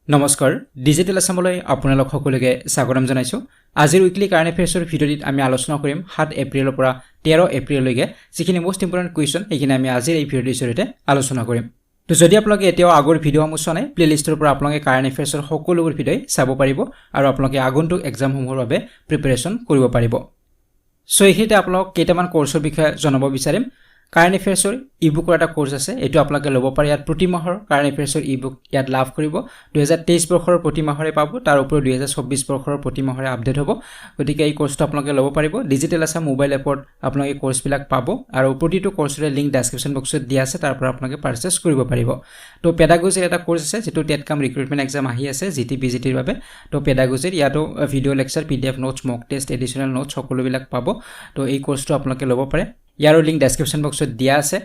নমস্কাৰ ডিজিটেল আসামলৈ আপোনালোক সকলোকে স্বাগতম জনাইছো আজিৰ উইকলি কাৰেণ্ট এফেয়াৰ্ছৰ ভিডিঅ'ত আমি আলোচনা কৰিম 7 এপ্ৰিলৰ পৰা 13 এপ্ৰিললৈকে যিখিনি মোষ্ট ইম্পৰ্টেন্ট কুৱেশ্যন এইখিনি আমি আজিৰ এই ভিডিঅ'ৰ জৰিয়তে আলোচনা কৰিম তো যদি আপোনালোকে এতিয়াও আগৰ ভিডিঅ'সমূহ চোৱা নাই প্লেলিষ্টৰ পৰা আপোনালোকে কাৰেণ্ট এফেয়াৰ্ছৰ সকলোবোৰ ভিডিঅ' চাব পাৰিব আৰু আপোনালোকে আগন্তুক এক্সামসমূহৰ বাবে প্ৰিপাৰেচন কৰিব পাৰিব সো এইখিনিতে আপোনালোক কেইটামান কোৰ্ছৰ বিষয়ে জনাব বিচাৰিম কাৰেণ্ট এফেয়াৰ্ছৰ ইবুকৰ এটা কোৰ্ছ আছে এটো আপোনালোকে ল'ব পাৰে ইয়াত প্ৰতি মাহৰ কাৰেণ্ট এফেয়াৰ্ছৰ ইবুক ইয়াত লাভ কৰিব 2023 বৰ্ষৰ প্ৰতি মাহৰে পাব তাৰ ওপৰত 2024 বৰ্ষৰ প্ৰতি মাহৰে আপডেট হ'ব গতিকে এই কোৰ্ছটো আপোনালোকে ল'ব পাৰিব ডিজিটেল আসাম মোবাইল এপত আপোনালোকে কোৰ্ছবিলাক পাব আৰু প্ৰতিটো কোৰ্ছৰে লিংক ডেসক্ৰিপচন বক্সত দিয়া আছে তাৰ পৰা আপোনালোকে পাৰচেজ কৰিব পাৰিব তো পেডাগজিৰ এটা কোৰ্ছ আছে যেটো টেট কাম ৰিক্ৰুটমেন্ট এক্সাম আহি আছে জিটিপিজিটিৰ বাবে তো পেডাগজিৰ ইয়াতো ভিডিঅ' লেকচাৰ পিডিএফ নোটছ মক টেষ্ট এডিশনাল নোটছ সকলোবিলাক পাব তো এই কোৰ্ছটো আপোনালোকে ল'ব পাৰে ইয়াৰো লিংক ডেসক্ৰিপচন বক্সত দিয়া আছে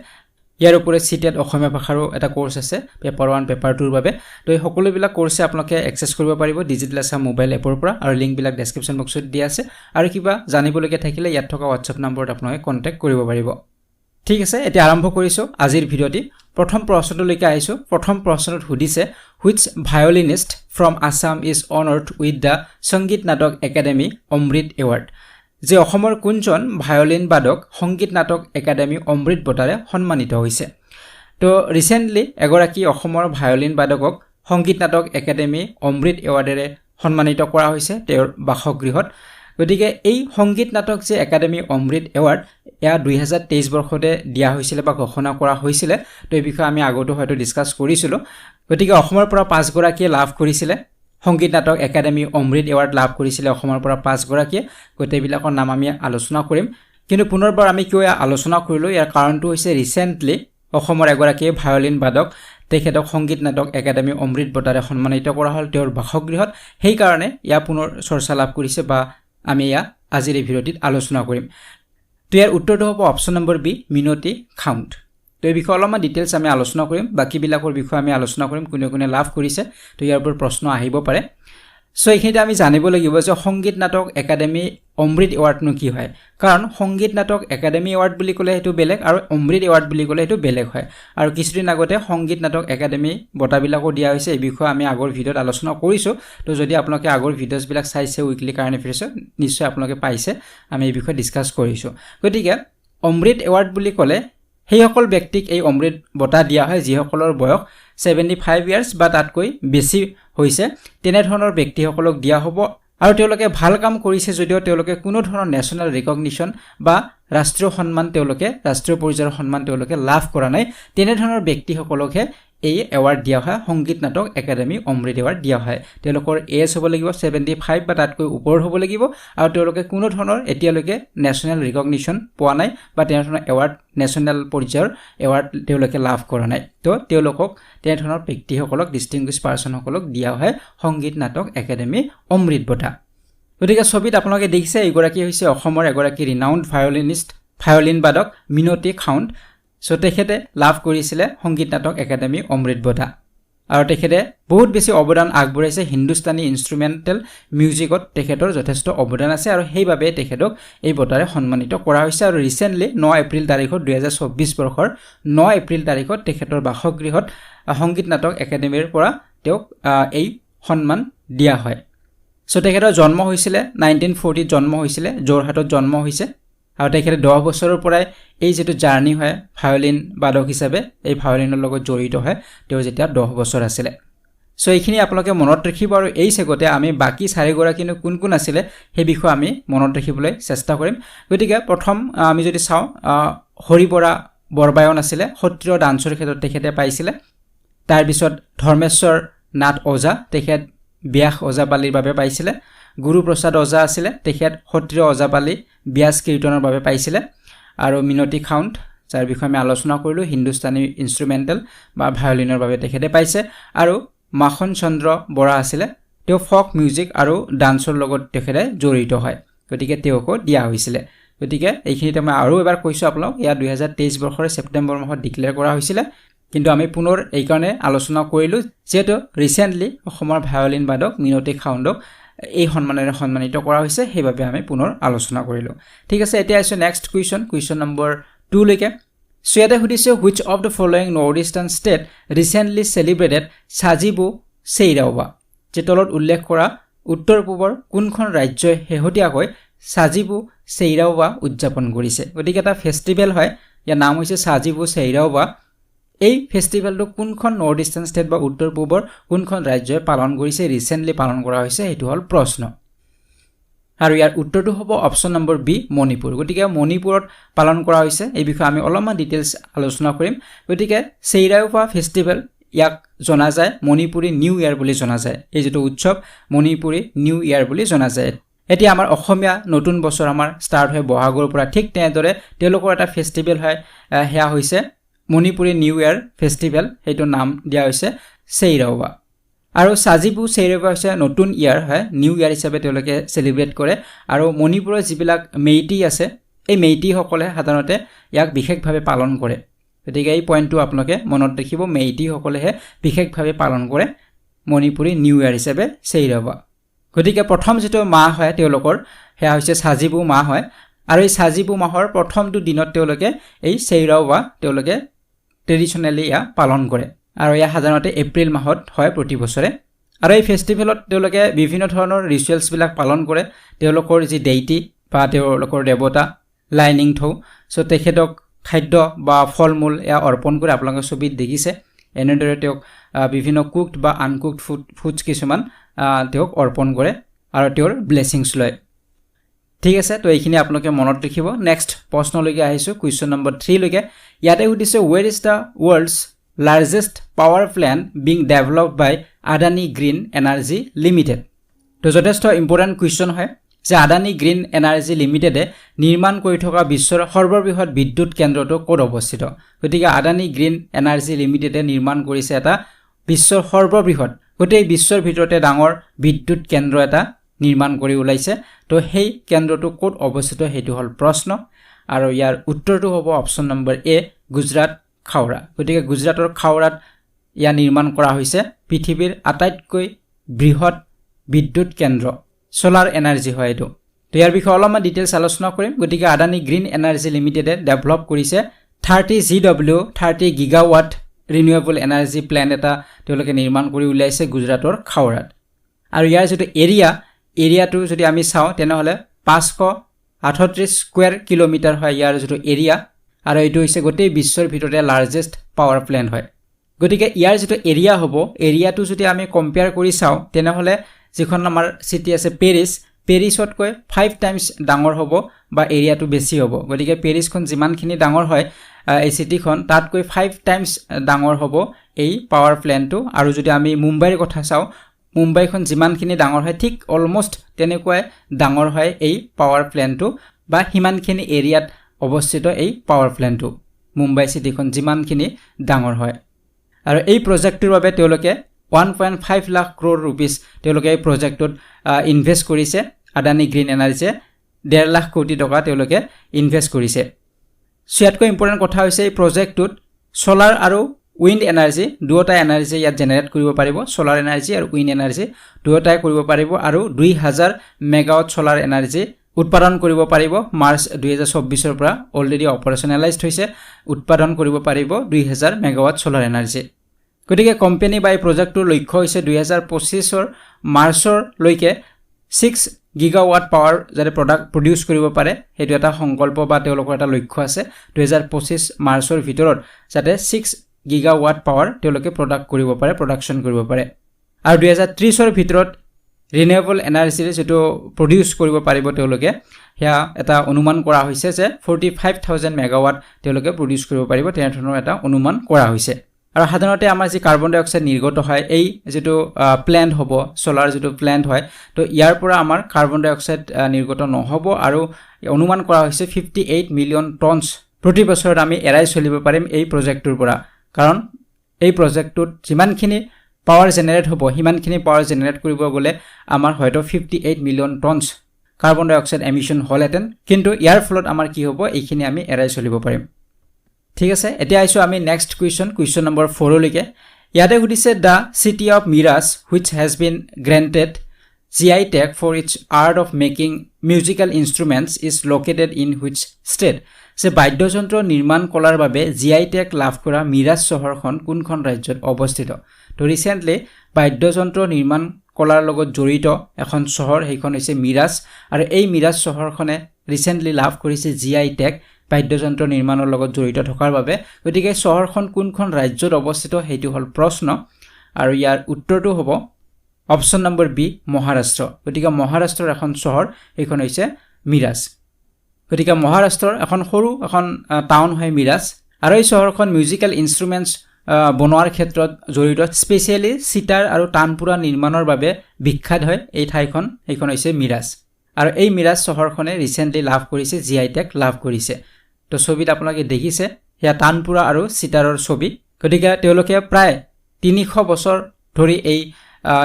ইয়াৰ ওপৰত সিটেড অসমীয়া ভাষাৰো এটা কোৰ্ছ আছে পেপাৰ 1 পেপাৰ 2 ৰ বাবে তো এই সকলোবিলাক কোৰ্ছে আপোনালোকে এক্সেছ কৰিব পাৰিব ডিজিটেল আসাম মোবাইল এপৰ পৰা আৰু লিংক বিলাক ডেসক্ৰিপচন বক্সত দিয়া আছে আৰু কিবা জানিবলগীয়া থাকিলে ইয়াত থকা WhatsApp নম্বৰত আপোনালোকে কন্টাক্ট কৰিব পাৰিব ঠিক আছে এতিয়া আৰম্ভ কৰিছো আজিৰ ভিডিঅ'টি প্ৰথম প্ৰশ্নটোলৈকে আহিছো প্ৰথম প্ৰশ্নটোত সুধিছে which violinist from Assam is honored with the Sangeet Natak Academy Amrit Award যে অসমৰ কোনজন ভায়োলিন বাদক সংগীত নাটক একাডেমি অমৃত বঁটাৰে সন্মানিত হৈছে তো ৰিসেন্টলি এগৰাকী অসমৰ ভায়োলিন বাদকক সংগীত নাটক একাডেমি অমৃত এৱাৰ্ডেৰে সন্মানিত কৰা হৈছে তেওঁৰ বাসগৃহত গতিকে এই সংগীত নাটক যে একাডেমি অমৃত এৱাৰ্ড এয়া 2023 বৰ্ষতে দিয়া হৈছিল বা ঘোষণা কৰা হৈছিল তো এই বিষয়ে আমি আগতো হয়তো ডিসকাস কৰিছিলো গতিকে অসমৰ পৰা 5 গৰাকীয়ে লাভ কৰিছিল সংগীত নাটক একাডেমি অমৃত এৱাৰ্ড লাভ কৰিছিল অসমৰ পৰা 5 গৰাকীয়ে গোটেইবিলাকৰ নাম আমি আলোচনা কৰিম কিন্তু পুনৰবাৰ আমি কিয় আলোচনা কৰিলো ইয়াৰ কাৰণটো হৈছে ৰিসেন্টলি অসমৰ এগৰাকী ভায়োলিন বাদক তেখেতক সংগীত নাটক একাডেমি অমৃত বঁটাৰে সন্মানিত কৰা হ'ল তেওঁৰ বাসগৃহত সেই কাৰণে ইয়া পুনৰ চৰ্চা লাভ কৰিছে বা আমি ইয়া আজিৰ এই ভিডিঅ'টিত আলোচনা কৰিম তো ইয়াৰ উত্তৰটো হ'ব অপচন নম্বৰ বি মিনতি খাউণ্ট তো এই বিষয়ে অলপমান ডিটেইলছ আমি আলোচনা কৰিম বাকিবিলাকৰ বিষয়ে আমি আলোচনা কৰিম কোনে কোনে লাভ কৰিছে তো ইয়াৰ ওপৰত প্ৰশ্ন আহিব পাৰে সো এইখিনিতে আমি জানিব লাগিব যে সংগীত নাটক একাডেমি অমৃত এৱাৰ্ডনো কি হয় কাৰণ সংগীত নাটক একাডেমি এৱাৰ্ড বুলি ক'লে এটো বেলেগ আৰু অমৃত এৱাৰ্ড বুলি ক'লে এটো বেলেগ হয় আৰু কিছুদিন আগতে সংগীত নাটক একাডেমি বঁটাবিলাকো দিয়া হৈছে এই বিষয়ে আমি আগৰ ভিডিঅ'ত আলোচনা কৰিছো তো যদি আপোনালোকে আগৰ ভিডিঅ'ছবিলাক চাইছে উইকলি কাৰেণ্ট এফেয়াৰ্ছ নিশ্চয় আপোনালোকে পাইছে আমি এই বিষয়ে ডিসকাস কৰিছো গতিকে অমৃত এৱাৰ্ড বুলি ক'লে সেই সকল ব্যক্তিক এই অমৃত বঁটা দিয়া হয় যিসকলৰ বয়স 75 ইয়াৰ্স বা তাতকৈ বেছি হৈছে তেনে ধৰণৰ ব্যক্তিসকলক দিয়া হ'ব আৰু তেওঁলোকে ভাল কাম কৰিছে যদিও তেওঁলোকে কোনো ধৰণৰ নেশ্যনেল ৰিকগনিশ্যন বা ৰাষ্ট্ৰীয় সন্মান তেওঁলোকে ৰাষ্ট্ৰীয় পৰ্যায়ৰ সন্মান তেওঁলোকে লাভ কৰা নাই তেনে ধৰণৰ ব্যক্তিসকলকহে এই এৱাৰ্ড দিয়া হয় সংগীত নাটক একাডেমি অমৃত এৱাৰ্ড দিয়া হয় তেওঁলোকৰ এজ হ'ব লাগিব 75 বা তাতকৈ ওপৰ হ'ব লাগিব আৰু তেওঁলোকে কোনো ধৰণৰ এতিয়ালৈকে নেশ্যনেল ৰিকগনিশ্যন পোৱা নাই বা তেনে ধৰণৰ এৱাৰ্ড নেশ্যনেল পৰ্যায়ৰ এৱাৰ্ড তেওঁলোকে লাভ কৰা নাই তো তেওঁলোকক তেনে ধৰণৰ ব্যক্তিসকলক ডিষ্টিংগুইশ্ড পাৰ্সনসকলক দিয়া হয় সংগীত নাটক একাডেমি অমৃত বঁটা গতিকে ছবিত আপোনালোকে দেখিছে এইগৰাকী হৈছে অসমৰ এগৰাকী ৰিনাউণ্ড ভায়োলিন বাদক মিনতি খাউণ্ট সো তেখেতে লাভ কৰিছিল সংগীত নাটক একাডেমি অমৃত বঁটা আৰু তেখেতে বহুত বেছি অৱদান আগবঢ়াইছে হিন্দুস্তানী ইনষ্ট্ৰুমেন্টেল মিউজিকত তেখেতৰ যথেষ্ট অৱদান আছে আৰু সেইভাবে তেখেতক এই বঁটাৰে সন্মানিত কৰা হৈছে আৰু ৰিসেন্টলি 9 এপ্ৰিল তাৰিখত 2024 বৰ্ষৰ 9 এপ্ৰিল তাৰিখত তেখেতৰ বাসগৃহত সংগীত নাটক একাডেমিৰ পৰা তেওঁক এই সন্মান দিয়া হয় সো তেখেতৰ জন্ম হৈছিল 1940 জন্ম হৈছিল জোৰহাটত জন্ম হৈছে আৰু তেখেতে 10 বছৰৰ পৰাই এই যেটো জাৰ্নি হয় ভায়োলিন বাদক হিচাপে এই ভায়োলিনৰ লগত জড়িত হয় তেওঁ যেতিয়া 10 বছৰ আছিল সো এইখিনি আপোনালোকে মনত ৰাখিব আৰু এই সেগতে আমি বাকি 4 গৰাকীনো কোন কোন আছিল সেই বিষয় আমি মনত ৰাখিবলৈ চেষ্টা কৰিম গতিকে প্ৰথম আমি যদি চাওঁ হৰিবৰা বৰবায়ন আছিল সত্ৰীয় ডান্সৰ ক্ষেত্ৰত তেখেতে পাইছিল তাৰ পিছত ধৰ্মেশ্বৰ নাথ ওজা তেখেত ব্যাস ওজাপালিৰ বাবে পাইছিল গুৰুপ্ৰসাদ ওজা আছিল তেখেত সত্ৰীয় ওজাপালি ব্যাস কীৰ্তনৰ বাবে পাইছিল আৰু মিনতি খাউণ্ট যাৰ বিষয়ে আমি আলোচনা কৰিলো হিন্দুস্তানী ইনষ্ট্ৰুমেন্টেল বা ভায়োলিনৰ বাবে তেখেতে পাইছে আৰু মাখন চন্দ্ৰ বৰা আছিল তেওঁ ফক মিউজিক আৰু ডান্সৰ লগত তেখেতে জড়িত হয় গতিকে তেওঁকো দিয়া হৈছিল গতিকে এইখিনিতে মই আৰু এবাৰ কৈছো আপোনালোক ইয়া 2023 বৰ্ষৰ ছেপ্টেম্বৰ মাহত ডিক্লেয়াৰ কৰা হৈছিল কিন্তু আমি পুনৰ এই কাৰণে আলোচনা কৰিলো যেটো ৰিসেন্টলি অসমৰ ভায়োলিন বাদক মিনতি খাউণ্ডক এই সন্মানেৰে সন্মানিত কৰা হৈছে সেইভাবে আমি পুনৰ আলোচনা কৰিলো ঠিক আছে এতিয়া আছে নেক্সট কুৱেশ্যন নম্বৰ 2 লৈকে সো ইয়াতে সুধিছে which of the following northeastern state recently celebrated Sajibu Cheiraoba যে তলত উল্লেখ কৰা উত্তৰ পূবৰ কোনখন ৰাজ্যই শেহতীয়াকৈ সাজিবু চেইৰাওবা উদযাপন কৰিছে গতিকে এটা ফেষ্টিভেল হয় ইয়াৰ নাম হৈছে সাজিবু চেইৰাওবা এই ফেষ্টিভেলটো কোনখন নৰ্থ ইষ্টাৰ্ণ ষ্টেট বা উত্তৰ পূবৰ কোনখন ৰাজ্যই পালন কৰিছে ৰিসেন্টলি পালন কৰা হৈছে এটো হল প্ৰশ্ন আৰু ইয়াৰ উত্তৰটো হ'ব অপচন নম্বৰ বি মণিপুৰ গতিকে মণিপুৰত পালন কৰা হৈছে এই বিষয়ে আমি অলপমান ডিটেইলছ আলোচনা কৰিম গতিকে চেইৰাওবা ফেষ্টিভেল ইয়াক জনা যায় মণিপুৰী নিউ ইয়াৰ বুলি জনা যায় এই যেটো উৎসৱ মণিপুৰী নিউ ইয়াৰ বুলি জনা যায় এতিয়া আমাৰ অসমীয়া নতুন বছৰ আমাৰ ষ্টাৰ্ট হয় বহাগৰ পৰা ঠিক তেনেদৰে তেওঁলোকৰ এটা ফেষ্টিভেল হয় হেয়া হৈছে মণিপুৰী নিউ ইয়াৰ ফেষ্টিভেল হেটো নাম দিয়া হৈছে চেইৰাওবা আৰু সাজিবু চেইৰাওবা হৈছে নতুন ইয়াৰ হয় নিউ ইয়াৰ হিচাপে তেওঁলোকে সেলিব্ৰেট কৰে আৰু মণিপুৰৰ যিবিলাক মেইটি আছে এই মেইটি সকলে সাধাৰণতে ইয়াক বিশেষভাৱে পালন কৰে গতিকে এই পইণ্টটো আপোনালোকে মনত ৰাখিব মেইটি সকলেহে বিশেষভাৱে পালন কৰে মণিপুৰী নিউ ইয়াৰ হিচাপে চেইৰাওবা গতিকে প্ৰথম যেটো মাহ হয় তেওঁলোকৰ হেয়া হৈছে সাজিবু মাহ হয় আৰু এই সাজিবু মাহৰ প্ৰথমটো দিনত তেওঁলোকে এই চেইৰাওবা তেওঁলোকে ট্ৰেডিশনালি ইয়া পালন কৰে আৰু ইয়া সাধাৰণতে এপ্ৰিল মাহত হয় প্ৰতি বছৰে আৰু এই ফেষ্টিভেলত তেওঁলোকে বিভিন্ন ধৰণৰ ৰিচুৱেলছ বিলাক পালন কৰে তেওঁলোকৰ যি ডেইটি বা তেওঁলোকৰ দেৱতা লাইনিং থৌ সো তেখেতক খাদ্য বা ফলমূল ইয়া অৰ্পণ কৰে আপোনালোকে ছবিত দেখিছে এনেদৰে তেওঁক বিভিন্ন কুকড বা আনকুকড ফুডছ কিছুমান তেওঁক অৰ্পণ কৰে আৰু তেওঁৰ ব্লেছিংছ লয় ঠিক আছে তো এইখিনি আপোনালোকে মনত ৰাখিব নেক্সট প্ৰশ্নলৈকে আহিছো কোৱেশ্চন নম্বৰ 3 লৈকে ইয়াতে উদিছে where is the world's largest power plant being developed by Adani Green Energy Limited তো যথেষ্ট ইম্পৰ্টেন্ট কোৱেশ্চন হয় যে আদানি গ্ৰীণ এনাৰ্জি লিমিটেডে নিৰ্মাণ কৰি থকা বিশ্বৰ সৰ্ববৃহৎ বিদ্যুৎ কেন্দ্ৰটো ক'ত অৱস্থিত গতিকে আদানি গ্ৰীণ এনাৰ্জি লিমিটেডে নিৰ্মাণ কৰিছে এটা বিশ্বৰ সৰ্ববৃহৎ গোটেই বিশ্বৰ ভিতৰতে ডাঙৰ বিদ্যুৎ কেন্দ্ৰ এটা নিৰ্মাণ কৰি উলাইছে তো সেই কেন্দ্ৰটো ক'ত অৱস্থিত হেতু হল প্ৰশ্ন আৰু ইয়াৰ উত্তৰটো হ'ব অপচন নম্বৰ এ গুজৰাট খাওৰা গতিকে গুজৰাটৰ খাওৰাত ইয়া নিৰ্মাণ কৰা হৈছে পৃথিৱীৰ আটাইতকৈ বৃহৎ বিদ্যুৎ কেন্দ্ৰ সোলাৰ এনাৰ্জি হয় এটো তো ইয়াৰ বিষয়ে অলপমান ডিটেইলছ আলোচনা কৰিম গতিকে আদানি গ্ৰীণ এনাৰ্জি লিমিটেডে ডেভেলপ কৰিছে 30 GW 30 গিগাৱাট ৰিনিউৱেবল এনাৰ্জি প্ল্যান্ট এটা তেওঁলোকে নিৰ্মাণ কৰি উলাইছে গুজৰাটৰ খাওৰাত আৰু ইয়াৰ যেটো এৰিয়াটো যদি আমি চাও তেনেহলে 538 স্কয়াৰ কিলোমিটাৰ হয় ইয়াৰ যেটো এৰিয়া আৰু এটো হৈছে গোটেই বিশ্বৰ ভিতৰতে লাৰ্জেষ্ট পাৱাৰ প্ল্যান্ট হয় গতিকে ইয়াৰ যেটো এৰিয়া হ'ব এৰিয়াটো যদি আমি কম্পেয়াৰ কৰি চাও তেনেহলে যিখন আমাৰ সিটি আছে পেৰিছতকৈ 5 টাইমছ ডাঙৰ হ'ব বা এৰিয়াটো বেছি হ'ব গতিকে পেৰিছখন যিমানখিনি ডাঙৰ হয় এই সিটিখন তাতকৈ 5 টাইমছ ডাঙৰ হ'ব এই পাৱাৰ প্ল্যান্টটো আৰু যদি আমি মুম্বাইৰ কথা চাও মুম্বাইখন যিমানখিনি ডাঙৰ হয় ঠিক অলমোস্ট তেনেকৈ ডাঙৰ হয় এই পাৱাৰ প্ল্যান্টটো বা হিমানখিনি এৰিয়াত অৱস্থিত এই পাৱাৰ প্ল্যান্টটো মুম্বাই সিটিখন যিমানখিনি ডাঙৰ হয় আৰু এই প্ৰজেক্টৰ বাবে তেওঁলোকে 1.5 লাখ crore rupees তেওঁলোকে এই প্ৰজেক্টত ইনভেস্ট কৰিছে আদানি গ্ৰীণ এনাৰ্জি 1.5 লাখ কোটি টকা তেওঁলোকে ইনভেস্ট কৰিছে সিয়াতকৈ ইম্পৰ্টেন্ট কথা হৈছে এই প্ৰজেক্টত সোলাৰ আৰু উইণ্ড এনাৰ্জি দুটা এনাৰ্জি ইয়াত জেনাৰেট কৰিব পাৰিব সোলাৰ এনাৰ্জি আৰু উইণ্ড এনাৰ্জি দুটাই কৰিব পাৰিব আৰু 2000 মেগাৱাট সোলাৰ এনাৰ্জি উৎপাদন কৰিব পাৰিব মাৰ্চ 2024 ৰ পৰা অলৰেডি অপাৰেশনালাইজড হৈছে উৎপাদন কৰিব পাৰিব 2000 মেগাৱাট সোলাৰ এনাৰ্জি গতিকে কোম্পানী বাই প্ৰজেক্টৰ লক্ষ্য হৈছে 2025 ৰ মাৰ্চৰ লৈকে 6 গিগাৱাট পাৱাৰ যাতে প্ৰডিউস কৰিব পাৰে হেতু এটা সংকল্প বা তেওঁলোকৰ এটা লক্ষ্য আছে 2025 মাৰ্চৰ ভিতৰত যাতে 6 গিগাৱাট পাৱাৰ তেওঁলোকে প্ৰডাকশন কৰিব পাৰে আৰু 2030 ৰ ভিতৰত ৰিনিউৱেবল এনাৰ্জি যেটো প্ৰডিউস কৰিব পাৰিব তেওঁলোকে হেয়া এটা অনুমান কৰা হৈছে যে 45000 মেগাৱাট তেওঁলোকে প্ৰডিউস কৰিব পাৰিব তেনে ধৰণৰ এটা অনুমান কৰা হৈছে আৰু সাধাৰণতে আমাৰ যি কাৰ্বন ডাই অক্সাইড নিৰ্গত হয় এই যেটো প্ল্যান্ট হ'ব সোলাৰ যেটো প্ল্যান্ট হয় তো ইয়াৰ পৰা আমাৰ কাৰ্বন ডাই অক্সাইড নিৰ্গত নহব আৰু অনুমান কৰা হৈছে 58 মিলিয়ন টনছ প্ৰতি বছৰত আমি এৰাই চলিব পাৰিম এই প্ৰজেক্টৰ পৰা কাৰণ এই প্ৰজেক্টত যিমানখিনি পাৱাৰ জেনাৰেট হ'ব হিমানখিনি পাৱাৰ জেনাৰেট কৰিব গলে আমাৰ হয়তো 58 মিলিয়ন টনছ কাৰ্বন ডাই অক্সাইড এমিশন হলহেতেন কিন্তু ইয়াৰ ফলত আমাৰ কি হ'ব এইখিনি আমি এৰাই চলিব পাৰিম ঠিক আছে এতিয়া আইছো আমি নেক্সট কোৱেশ্চন নম্বৰ 4 লৈকে ইয়াতে সুধিছে the city of mirage which has been granted GI tag for its art of making musical instruments is located in which state সে বাদ্যযন্ত্ৰ নিৰ্মাণ কলাৰ বাবে GI tag লাভ কৰা মিৰাজ চহৰখন কোনখন ৰাজ্যত অৱস্থিত তো ৰিসেন্টলি বাদ্যযন্ত্ৰ নিৰ্মাণ কলাৰ লগত জড়িত এখন চহৰ সেইখন হৈছে মিৰাজ আৰু এই মিৰাজ চহৰখনে ৰিসেন্টলি লাভ কৰিছে GI টেগ বাদ্যযন্ত্ৰ নিৰ্মাণৰ লগত জড়িত থকাৰ বাবে গতিকে চহৰখন কোনখন ৰাজ্যত অৱস্থিত হেতু হল প্ৰশ্ন আৰু ইয়াৰ উত্তৰটো হ'ব অপচন নম্বৰ বি মহাৰাষ্ট্ৰ গতিকে মহাৰাষ্ট্ৰৰ এখন চহৰ এইখন হৈছে মিৰাজ গতিকে মহাৰাষ্ট্ৰৰ এখন সৰু এখন টাউন হয় মিৰাজ আৰু এই চহৰখন মিউজিকেল ইনষ্ট্ৰুমেন্টছ বনোৱাৰ ক্ষেত্ৰত জড়িত স্পেশালি সিতাৰ আৰু তানপুৰা নিৰ্মাণৰ বাবে বিখ্যাত হয় এই ঠাইখন এইখন হৈছে মিৰাজ আৰু এই মিৰাজ চহৰখনে ৰিসেন্টলি লাভ কৰিছে GI টেগ লাভ কৰিছে তো ছবিত আপোনালোকে দেখিছে হেয়া তানপুৰা আৰু সিতাৰৰ ছবি গতিকে তেওঁলোকে প্ৰায় 300 বছৰ ধৰি এই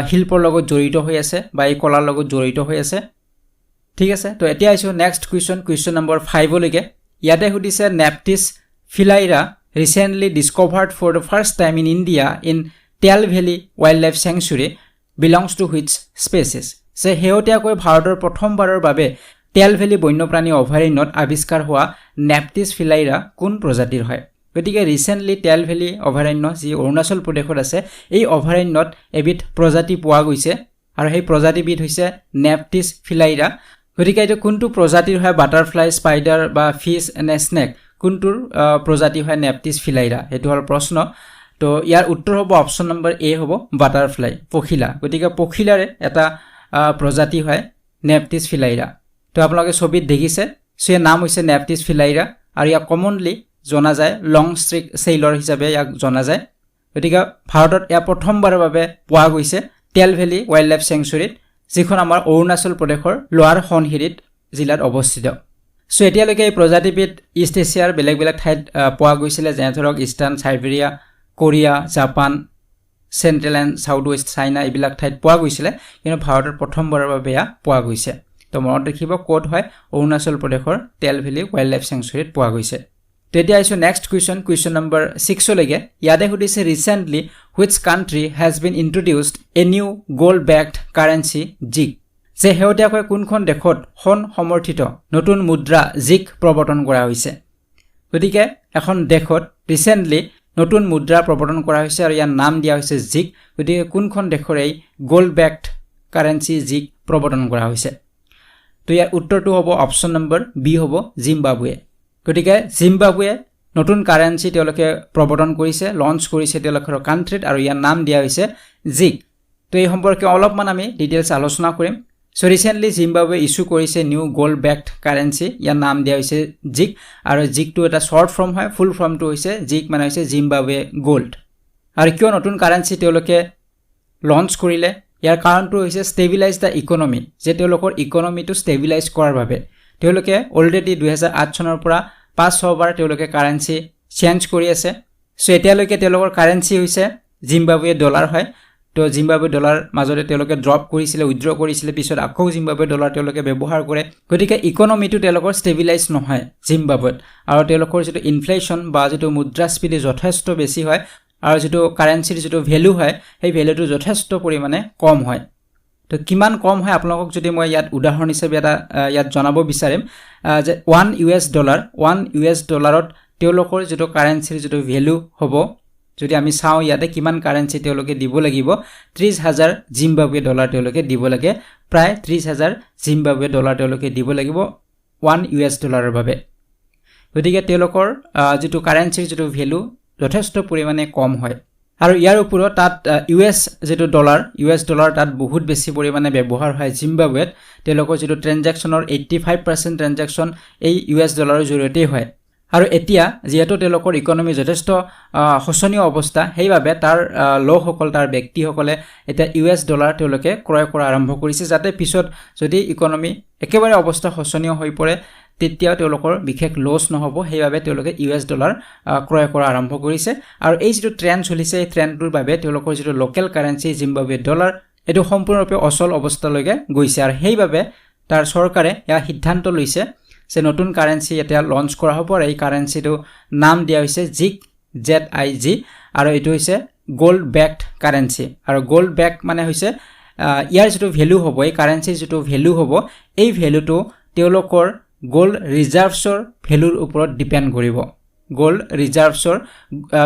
শিল্পৰ লগত জড়িত হৈ আছে বা এই কলাৰ লগত জড়িত হৈ আছে ঠিক আছে তো এতিয়া আইছো নেক্সট কুৱেশ্যন নম্বৰ 5 লৈকে ইয়াতে সুধিছে নেপটিছ ফিলাইৰা recently discovered for the first time in India in Tell Valley Wildlife Sanctuary belongs to which species se heotiakoi bharator prothombarer babe Tell Valley বন্যপ্ৰাণী অভয়াৰণ্যত আবিষ্কাৰ হোৱা নেপটিছ ফিলাইৰা কোন প্ৰজাতিৰ হয় গতিকে ৰিসেন্টলি Tell Valley অভয়াৰণ্য যি অৰুণাচল প্ৰদেশত আছে এই অভয়াৰণ্যত এবিধ প্ৰজাতি পোৱা গৈছে আৰু সেই প্ৰজাতিবিধ হৈছে নেপটিছ ফিলাইৰা গতিকে এটো কোনটো প্ৰজাতিৰ হয় বাটাৰফ্লাই স্পাইডাৰ বা ফিশ এনে স্নেক কোনটোৰ প্ৰজাতি হয় নেপটিছ ফিলাইৰা এটো হল প্ৰশ্ন তো ইয়াৰ উত্তৰ হ'ব অপচন নম্বৰ এ হ'ব বাটাৰফ্লাই পখিলা গতিকে পখিলাৰে এটা প্ৰজাতি হয় নেপটিছ ফিলাইৰা তো আপোনালোকে ছবিত দেখিছে সে নাম হৈছে নেপটিছ ফিলাইৰা আৰু ইয়াক কমনলি জনা যায় লং ষ্ট্ৰিক সেইলৰ হিচাপে ইয়াক জনা যায় গতিকে ভাৰতত এয়া প্ৰথমবাৰৰ বাবে পোৱা গৈছে টেল ভেলি ৱাইল্ড লাইফ চেংচুৰীত যিখন আমাৰ অৰুণাচল প্ৰদেশৰ লোৱাৰ হনহিৰিত জিলাত অৱস্থিত সো এতিয়ালৈকে এই প্ৰজাতিবিধ ইষ্ট এছিয়াৰ বেলেগ বেলেগ ঠাইত পোৱা গৈছিল যেনে ধৰক eastern Siberia Korea Japan central and south west China এইবিলাক ঠাইত পোৱা গৈছিল কিন্তু ভাৰতৰ প্ৰথমবাৰৰ বাবে পোৱা গৈছে তো মনত ৰাখিব কোড হয় অৰুণাচল প্ৰদেশৰ টেল ভেলি ৱাইল্ড লাইফ চেংচুৰীত পোৱা গৈছে তো এতিয়া আইছো নেক্সট কুৱেশ্যন নম্বৰ 6 লৈকে ইয়াতে সুধিছে recently which country has been introduced a new gold backed currency JIG যে হেওটিয়াকৈ কোনখন দেশত হন সমৰ্থিত নতুন মুদ্ৰা জিক প্ৰৱৰ্তন কৰা হৈছে গতিকে এখন দেশত ৰিসেন্টলি নতুন মুদ্ৰা প্ৰৱৰ্তন কৰা হৈছে আৰু ইয়াৰ নাম দিয়া হৈছে জিক গতিকে কোনখন দেশৰ এই গোল্ড বেকড কাৰেন্সি জিক প্ৰৱৰ্তন কৰা হৈছে তো ইয়াৰ উত্তৰটো হ'ব অপচন নম্বৰ বি হ'ব জিম্বাবুৱে গতিকে জিম্বাবুৱে নতুন কাৰেন্সি তেওঁলোকে প্ৰৱৰ্তন কৰিছে লঞ্চ কৰিছে তেওঁলোকৰ কান্ট্ৰিত আৰু ইয়াৰ নাম দিয়া হৈছে জিক তো এই সম্পৰ্কে অলপমান আমি ডিটেইলছ আলোচনা কৰিম So recently Zimbabwe issue কৰিছে নিউ গোল্ড বেকড কাৰেন্সি ইয়াৰ নাম দিয়া হৈছে জিক আৰু জিক টো এটা শৰ্ট ফৰ্ম হয় ফুল ফৰ্ম টো হৈছে জিক মানে হৈছে জিম্বাবৱে গোল্ড আৰু কিয় নতুন কাৰেন্সি তেওঁলোকে লঞ্চ কৰিলে ইয়াৰ কাৰণটো হৈছে ষ্টেবিলাইজ দা ইকোনমি যে তেওঁলোকৰ ইকোনমিটো ষ্টেবিলাইজ কৰাৰ বাবে তেওঁলোকে অলৰেডি 2008 চনৰ পৰা 500 বাৰ তেওঁলোকে কাৰেন্সি চেঞ্জ কৰি আছে সো এতিয়ালৈকে তেওঁলোকৰ কাৰেন্সি হৈছে জিম্বাবৱে ডলাৰ হয় তো জিম্বাবৱে ডলাৰ মাজতে তেওঁলোকে ড্ৰপ কৰিছিল উইথড্ৰ কৰিছিল পিছত আকৌ জিম্বাবৱে ডলাৰ তেওঁলোকে ব্যৱহাৰ কৰে গতিকে ইকোনমিটো তেওঁলোকৰ ষ্টেবিলাইজ নহয় জিম্বাবৱেত আৰু তেওঁলোকৰ যেটো ইনফ্লেচন বা যেটো মুদ্ৰাস্ফীতি যথেষ্ট বেছি হয় আৰু যেটো কাৰেন্সিৰ যেটো ভ্যালু হয় সেই ভ্যালুটো যথেষ্ট পৰিমাণে কম হয় তো কিমান কম হয় আপোনালোকক যদি মই ইয়াত উদাহৰণ হিচাপে এটা ইয়াত জনাব বিচাৰিম যে 1 US ডলাৰত তেওঁলোকৰ যেটো কাৰেন্সিৰ যেটো ভ্যালু হ'ব যদি আমি চাও ইয়াতে কিমান কাৰেন্সি তেওঁলোকে দিব লাগিব 30000 জিম্বাবৱে ডলাৰ তেওঁলোকে দিব লাগে প্ৰায় 30000 জিম্বাবৱে ডলাৰ তেওঁলোকে দিব লাগিব 1 US ডলাৰৰ বাবে গতিকে তেওঁলোকৰ যেটো কাৰেন্সিৰ যেটো ভ্যালু যথেষ্ট পৰিমাণে কম হয় আৰু ইয়াৰ ওপৰত তাত US যেটো US ডলাৰ তাত বহুত বেছি পৰিমাণে ব্যৱহাৰ হয় জিম্বাবৱেত তেওঁলোকৰ যেটো ট্ৰানজাকচনৰ 85% ট্ৰানজাকচন এই US ডলাৰৰ জৰিয়তে হয় আৰু এতিয়া যেহেতু তেওঁলোকৰ ইকোনমি যথেষ্ট হসনীয় অৱস্থা সেইভাবে তাৰ লোকসকল তাৰ ব্যক্তিসকলে এটা US ডলাৰ তেওঁলোকে ক্ৰয় কৰা আৰম্ভ কৰিছে যাতে পিছত যদি ইকোনমি একেবাৰে অৱস্থা হসনীয় হৈ পৰে তেতিয়া তেওঁলোকৰ বিশেষ লছ নহব সেইভাবে তেওঁলোকে US ডলাৰ ক্ৰয় কৰা আৰম্ভ কৰিছে আৰু এই যেটো ট্ৰেন্ড চলিছে এই ট্ৰেন্ডটোৰ বাবে তেওঁলোকৰ যেটো লোকেল কাৰেন্সি জিম্বাবৱে ডলাৰ এটো সম্পূৰ্ণৰূপে অচল অৱস্থালৈকে গৈছে আৰু সেইভাবে তাৰ চৰকাৰে এটা সিদ্ধান্ত লৈছে যে নতুন কাৰেন্সি এটা লঞ্চ কৰা হ'ব আৰু এই কাৰেন্সিটো নাম দিয়া হৈছে জিক ZIG আৰু এটো হৈছে গোল্ড বেকড কাৰেন্সি আৰু গোল্ড বেক মানে হৈছে ইয়াৰ যেটো ভ্যালু হ'ব এই কাৰেন্সিৰ যেটো ভ্যালু হ'ব এই ভ্যালুটো তেওঁলোকৰ গোল্ড ৰিজাৰ্ভছৰ ভ্যালুৰ ওপৰত ডিপেন্ড কৰিব গোল্ড ৰিজাৰ্ভছৰ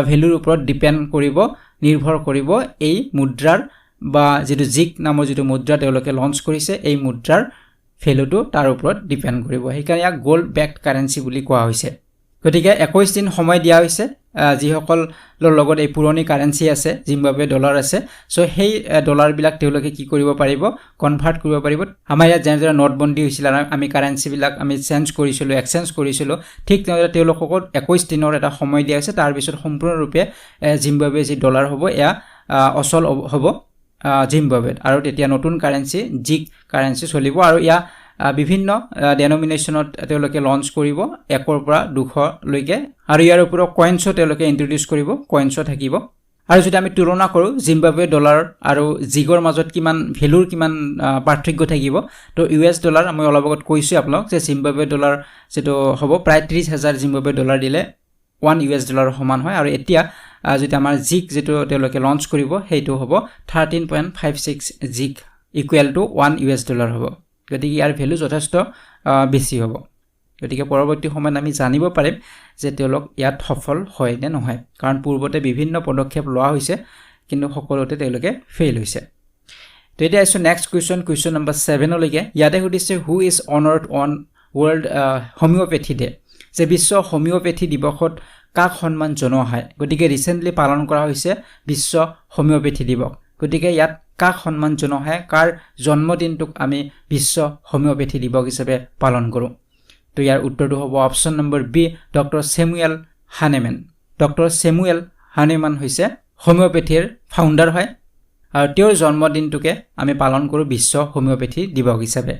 ভ্যালুৰ ওপৰত ডিপেন্ড কৰিব নিৰ্ভৰ কৰিব এই মুদ্ৰাৰ বা যেটো জিক নামৰ যেটো মুদ্ৰা তেওঁলোকে লঞ্চ কৰিছে এই মুদ্ৰাৰ ভ্যালুটো তাৰ ওপৰত ডিপেন্ড কৰিব সেইকাৰণে ইয়াক গোল্ড বেকড কাৰেন্সি বুলি কোৱা হৈছে গতিকে 21 দিন সময় দিয়া হৈছে যিসকলৰ লগত এই পুৰণি কাৰেন্সি আছে জিম্বাবৱে ডলাৰ আছে সো সেই ডলাৰ বিলাক তেওঁলোকে কি কৰিব পাৰিব কনভাৰ্ট কৰিব পাৰিব আমাৰ ইয়াত যেনেদৰে নোটবন্দী হৈছিল আমি কাৰেন্সি বিলাক আমি চেঞ্জ কৰিছিলো এক্সচেঞ্জ কৰিছিলো ঠিক তেনেদৰে তেওঁলোকক 21 দিনৰ এটা সময় দিয়া হৈছে তাৰ পিছত সম্পূৰ্ণৰূপে জিম্বাবৱে যি ডলাৰ হ'ব এয়া অচল হ'ব জিম্বাবৱেত আৰু তেতিয়া নতুন কাৰেন্সি জিক কাৰেন্সি চলিব আৰু ইয়া বিভিন্ন ডেনোমিনেশনত তেওঁলোকে লঞ্চ কৰিব 1 ৰ পৰা 200 লৈকে আৰু ইয়াৰ ওপৰত কয়েন্স তেওঁলোকে ইন্ট্ৰোডিউস কৰিব কয়েন্স থাকিব আৰু যদি আমি তুলনা কৰো জিম্বাবৱে ডলাৰ আৰু জিগৰ মাজত কিমান ভ্যালুৰ কিমান পাৰ্থক্য থাকিব তো ইউএছ ডলাৰ আমি অলপ আগত কৈছো আপোনাক যে জিম্বাবৱে ডলাৰ যেটো হ'ব প্ৰায় 30000 জিম্বাবৱে ডলাৰ দিলে 1 ইউএছ ডলাৰ সমান হয় আৰু এতিয়া যদি আমাৰ জিক যেটো তেওঁলোকে লঞ্চ কৰিব হেইটো হ'ব 13.56 জিক ইকুৱেল টু 1 ইউএছ ডলাৰ হ'ব গতিকে ইয়াৰ ভ্যালু যথেষ্ট বেছি হ'ব গতিকে পৰৱৰ্তী সময়ত আমি জানিব পাৰিম যে তেওঁলোক ইয়াত সফল হয় নে নহয় কাৰণ পূৰ্বতে বিভিন্ন পদক্ষেপ লোৱা হৈছে কিন্তু সকলোতে তেওঁলোকে ফেইল হৈছে তো এতিয়া আছে নেক্সট কোৱেশ্চন নম্বৰ 7 লৈকে ইয়াতে সুধিছে who is honoured on world homeopathy day যে বিশ্ব হোমিওপ্যাথি দিৱসত কাক সন্মান জনোৱা হয় গতিকে ৰিসেন্টলি পালন কৰা হৈছে বিশ্ব হোমিওপ্যাথি দিৱস গতিকে ইয়াত কাক সন্মান জনোৱা হয় কাৰ জন্মদিনটোক আমি বিশ্ব হোমিওপ্যাথি দিৱস হিচাপে পালন কৰো তো ইয়াৰ উত্তৰটো হ'ব option number B doctor Samuel Hahnemann doctor Samuel Hahnemann হৈছে হোমিওপ্যাথিৰ ফাউণ্ডাৰ হয় আৰু তেওঁৰ জন্মদিনটোকে আমি পালন কৰো বিশ্ব হোমিওপ্যাথি দিৱস হিচাপে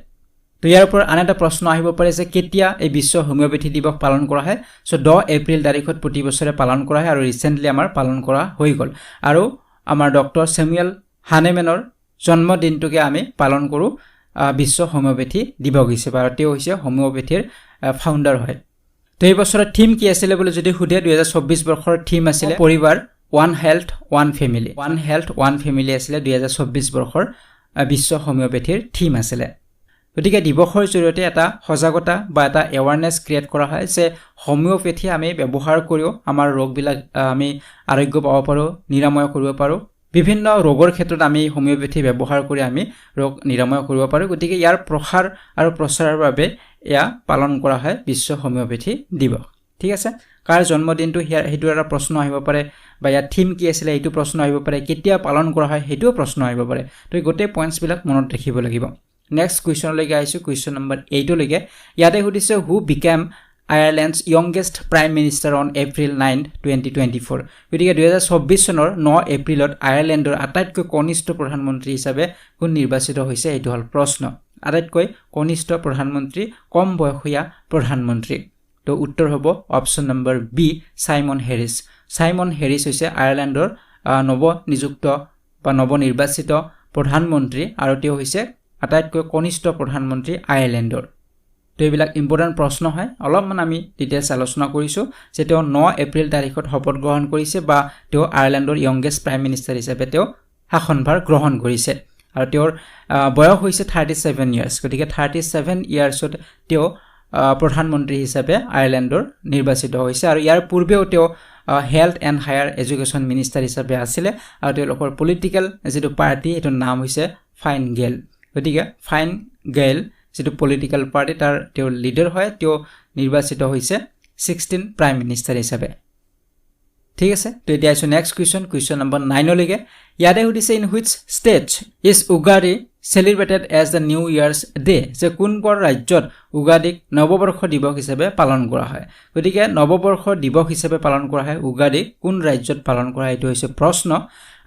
তো ইয়াৰ ওপৰত আন এটা প্ৰশ্ন আহিব পাৰে যে কেতিয়া এই বিশ্ব হোমিওপ্যাথি দিৱস পালন কৰা হয় সো 10 এপ্ৰিল তাৰিখত প্ৰতি বছৰে পালন কৰা হয় আৰু ৰিসেন্টলি আমাৰ পালন কৰা হৈ গল আৰু আমাৰ ডক্টৰ স্যামুৱেল হানেমানৰ জন্মদিনটোকে আমি পালন কৰো বিশ্ব হোমিওপ্যাথি দিৱস হিচাপে আৰু তেওঁ হৈছে হোমিওপ্যাথিৰ ফাউণ্ডাৰ হয় তো এই বছৰৰ থিম কি আছিল বুলি যদি সুধে 2024 বৰ্ষৰ থিম আছিল পৰিবাৰ one health one family one health one family আছিল 2024 বৰ্ষৰ বিশ্ব হোমিওপ্যাথিৰ থিম আছিল গতিকে দিৱসৰ জৰিয়তে এটা সজাগতা বা এটা এৱাৰনেস ক্ৰিয়েট কৰা হয় যে হোমিওপ্যাথি আমি ব্যৱহাৰ কৰিও আমাৰ ৰোগবিলাক আমি আৰোগ্য পাব পাৰো নিৰাময় কৰিব পাৰো বিভিন্ন ৰোগৰ ক্ষেত্ৰত আমি হোমিওপ্যাথি ব্যৱহাৰ কৰি আমি ৰোগ নিৰাময় কৰিব পাৰো গতিকে ইয়াৰ প্ৰসাৰ আৰু প্ৰচাৰৰ বাবে এয়া পালন কৰা হয় বিশ্ব হোমিওপ্যাথি দিৱস ঠিক আছে কাৰ জন্মদিনটো হেতু এটা প্ৰশ্ন আহিব পাৰে বা ইয়াৰ থিম কি আছিল এইটো প্ৰশ্ন আহিব পাৰে কেতিয়া পালন কৰা হয় হেতু প্ৰশ্ন আহিব পাৰে তো গোটেই পইণ্টছ বিলাক মনত ৰাখিব লাগিব নেক্সট কোৱেশ্চন লৈকে আইছো কোৱেশ্চন নম্বৰ 8 লৈকে ইয়াতে সুধিছে who became Ireland's youngest prime minister on April 9, 2024 গতিকে 2024 চনৰ 9 এপ্ৰিলত আয়াৰলেণ্ডৰ আটাইতকৈ কনিষ্ঠ প্ৰধানমন্ত্ৰী হিচাপে কোন নিৰ্বাচিত হৈছে এইটো হল প্ৰশ্ন আটাইতকৈ কনিষ্ঠ প্ৰধানমন্ত্ৰী কম বয়সীয়া প্ৰধানমন্ত্ৰী তো উত্তৰ হ'ব option number B Simon Harris হৈছে আয়াৰলেণ্ডৰ নৱ নিযুক্ত বা নৱ নিৰ্বাচিত প্ৰধানমন্ত্ৰী আৰু তেওঁ হৈছে আটাইতকৈ কনিষ্ঠ প্ৰধানমন্ত্ৰী আয়াৰলেণ্ডৰ তো এইবিলাক ইম্পৰ্টেন্ট প্ৰশ্ন হয় অলপমান আমি ডিটেইলছ আলোচনা কৰিছো যে তেওঁ 9 এপ্ৰিল তাৰিখত শপত গ্ৰহণ কৰিছে বা তেওঁ আয়াৰলেণ্ডৰ ইয়ংগেষ্ট প্ৰাইম মিনিষ্টাৰ হিচাপে তেওঁ শাসনভাৰ গ্ৰহণ কৰিছে আৰু তেওঁৰ বয়স হৈছে 37 ইয়াৰ্স গতিকে 37 ইয়াৰ্সত তেওঁ প্ৰধানমন্ত্ৰী হিচাপে আয়াৰলেণ্ডৰ নিৰ্বাচিত হৈছে আৰু ইয়াৰ পূৰ্বেও তেওঁ health and higher education minister হিচাপে আছিল আৰু তেওঁলোকৰ পলিটিক্যাল যেটো পাৰ্টি এটোৰ নাম হৈছে ফাইন গেল গতিকে ফাইন গেল যেটো পলিটিক্যাল পাৰ্টি তাৰ তেওঁ লিডাৰ হয় তেওঁ নিৰ্বাচিত হৈছে 16 প্ৰাইম মিনিষ্টাৰ হিচাপে ঠিক আছে তো এতিয়া আছে নেক্সট কোৱেশ্চন নম্বৰ 9 লৈকে ইয়াতে সুধিছে in which state is Ugadi celebrated as the new year's day যে কোনবোৰ ৰাজ্যত উগাডিক নৱবৰ্ষ দিৱস হিচাপে পালন কৰা হয় গতিকে নৱবৰ্ষ দিৱস হিচাপে পালন কৰা হয় উগাডি কোন ৰাজ্যত পালন কৰা হয় এটো হৈছে প্ৰশ্ন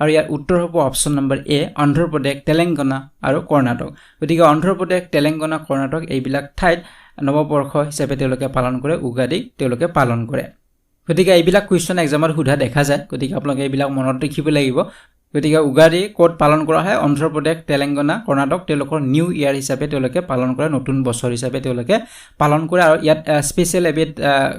আৰু ইয়াৰ উত্তৰ হ'ব অপচন নম্বৰ এ অন্ধ্ৰ প্ৰদেশ তেলেংগানা আৰু কৰ্ণাটক গতিকে অন্ধ্ৰ প্ৰদেশ তেলেংগানা কৰ্ণাটক এইবিলাক ঠাইত নৱবৰ্ষ হিচাপে তেওঁলোকে পালন কৰে উগাডি তেওঁলোকে পালন কৰে গতিকে এইবিলাক কোৱেশ্চন এক্সামত সোধা দেখা যায় গতিকে আপোনালোকে এইবিলাক মনত ৰাখিব লাগিব গতিকে উগাডি কোড পালন কৰা হয় অন্ধ্ৰ প্ৰদেশ তেলেংগানা কৰ্ণাটক তেওঁলোকৰ নিউ ইয়াৰ হিচাপে তেওঁলোকে পালন কৰে নতুন বছৰ হিচাপে তেওঁলোকে পালন কৰে আৰু ইয়াত স্পেশাল এবিট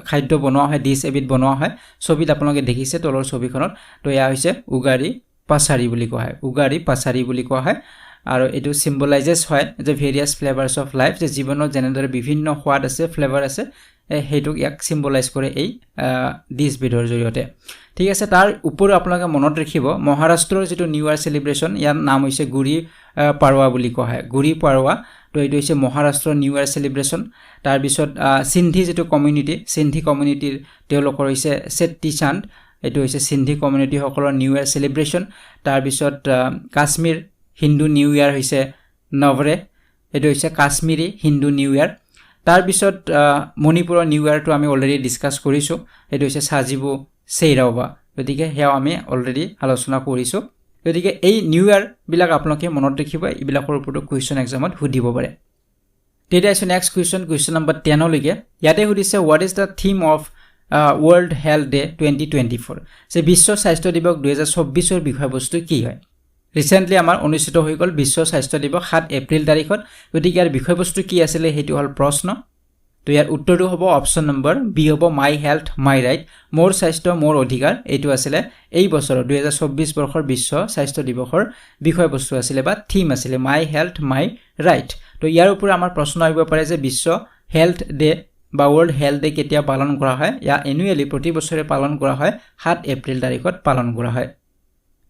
খাদ্য বনোৱা হয় ডিশ এবিট বনোৱা হয় ছবিত আপোনালোকে দেখিছে তলৰ ছবিখনত তো এয়া হৈছে উগাডি পাচাৰি বুলি কোৱা হয় উগাডি পাচাৰি বুলি কোৱা হয় আৰু এটো সিম্বলাইজেস হয় যে ভেৰিয়াছ ফ্লেভাৰছ অফ লাইফ যে জীৱনৰ যেনেদৰে বিভিন্ন সোৱাদ আছে ফ্লেভাৰ আছে হেইটো ইয়াক সিম্বলাইজ কৰে এই ডিছ বিধৰ জৰিয়তে ঠিক আছে তাৰ ওপৰত আপোনালোকে মনত ৰাখিব মহাৰাষ্ট্ৰৰ যেটো নিউ ইয়াৰ সেলিব্ৰেশন ইয়াৰ নাম হৈছে গুৰি পাৰৱা বুলি কোৱা হয় গুৰি পাৰৱা তো এইটো হৈছে মহাৰাষ্ট্ৰৰ নিউ ইয়াৰ সেলিব্ৰেশন তাৰ পিছত সিন্ধি যেটো কমিউনিটিৰ তেওঁলোকৰ হৈছে সেট্টি চান্দ এটো হৈছে সিন্ধি কমিউনিটি সকলৰ নিউ ইয়াৰ সেলিব্ৰেশন তাৰ পিছত কাশ্মীৰ হিন্দু নিউ ইয়াৰ হৈছে নৱৰে এটো হৈছে কাশ্মীৰী হিন্দু নিউ ইয়াৰ তাৰ পিছত মণিপুৰৰ নিউ ইয়াৰটো আমি অলৰেডি ডিসকাস কৰিছো এটো হৈছে সাজিবু সেইৰাওবা গতিকে হেয়া আমি অলৰেডি আলোচনা কৰিছো গতিকে এই নিউ ইয়াৰ বিলাক আপোনালোকে মনত ৰাখিব ইবিলাকৰ ওপৰত কোৱেশ্চন এক্সামত সুধিব পাৰে তেতিয়া আছে নেক্সট কোৱেশ্চন নম্বৰ 10 লৈকে ইয়াতে সুধিছে what is the theme of World Health Day 2024 যে বিশ্ব স্বাস্থ্য দিৱস 2024 ৰ বিষয়বস্তু কি হয় ৰিসেন্টলি আমাৰ অনুষ্ঠিত হৈ গল বিশ্ব স্বাস্থ্য দিৱস 7 এপ্ৰিল তাৰিখত গতিকে ইয়াৰ বিষয়বস্তু কি আছিল হেতু হল প্ৰশ্ন তো ইয়াৰ উত্তৰটো হ'ব অপচন নম্বৰ বি হ'ব মাই হেলথ মাই ৰাইট মোৰ স্বাস্থ্য মোৰ অধিকাৰ এটো আছিল এই বছৰৰ 2024 বৰ্ষৰ বিশ্ব স্বাস্থ্য দিৱসৰ বিষয়বস্তু আছিল বা থিম আছিল মাই হেলথ মাই ৰাইট তো ইয়াৰ ওপৰত আমাৰ প্ৰশ্ন আহিব পাৰে যে বিশ্ব হেলথ ডে বা ওয়াৰ্ল্ড হেলথ ডে কেতিয়া পালন কৰা হয় ইয়া এনুৱেলি প্ৰতি বছৰে পালন কৰা হয় 7 এপ্ৰিল তাৰিখত পালন কৰা হয়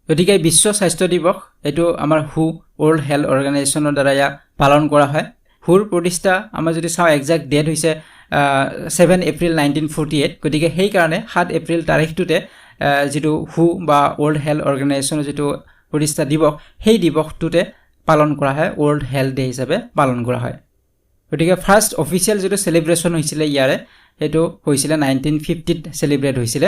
গতিকে বিশ্ব স্বাস্থ্য দিৱস এটো আমাৰ হু ওয়াৰ্ল্ড হেলথ অৰ্গানাইজেচনৰ দ্বাৰা ইয়া পালন কৰা হয় হুৰ প্ৰতিষ্ঠা আমাৰ যদি চাও এক্সাক্ট ডেট হৈছে 7 এপ্ৰিল 1948 গতিকে সেই কাৰণে 7 এপ্ৰিল তাৰিখটোতে যেটো হু বা ওয়াৰ্ল্ড হেলথ অৰ্গানাইজেচনৰ যেটো প্ৰতিষ্ঠা দিৱস সেই দিৱসটোতে পালন কৰা হয় ওয়াৰ্ল্ড হেলথ ডে হিচাপে পালন কৰা হয় গতিকে ফাৰ্স্ট অফিচিয়েল যেটো সেলিব্ৰেশন হৈছিল ইয়াৰে হেতু হৈছিল 1950 ত সেলিব্ৰেট হৈছিল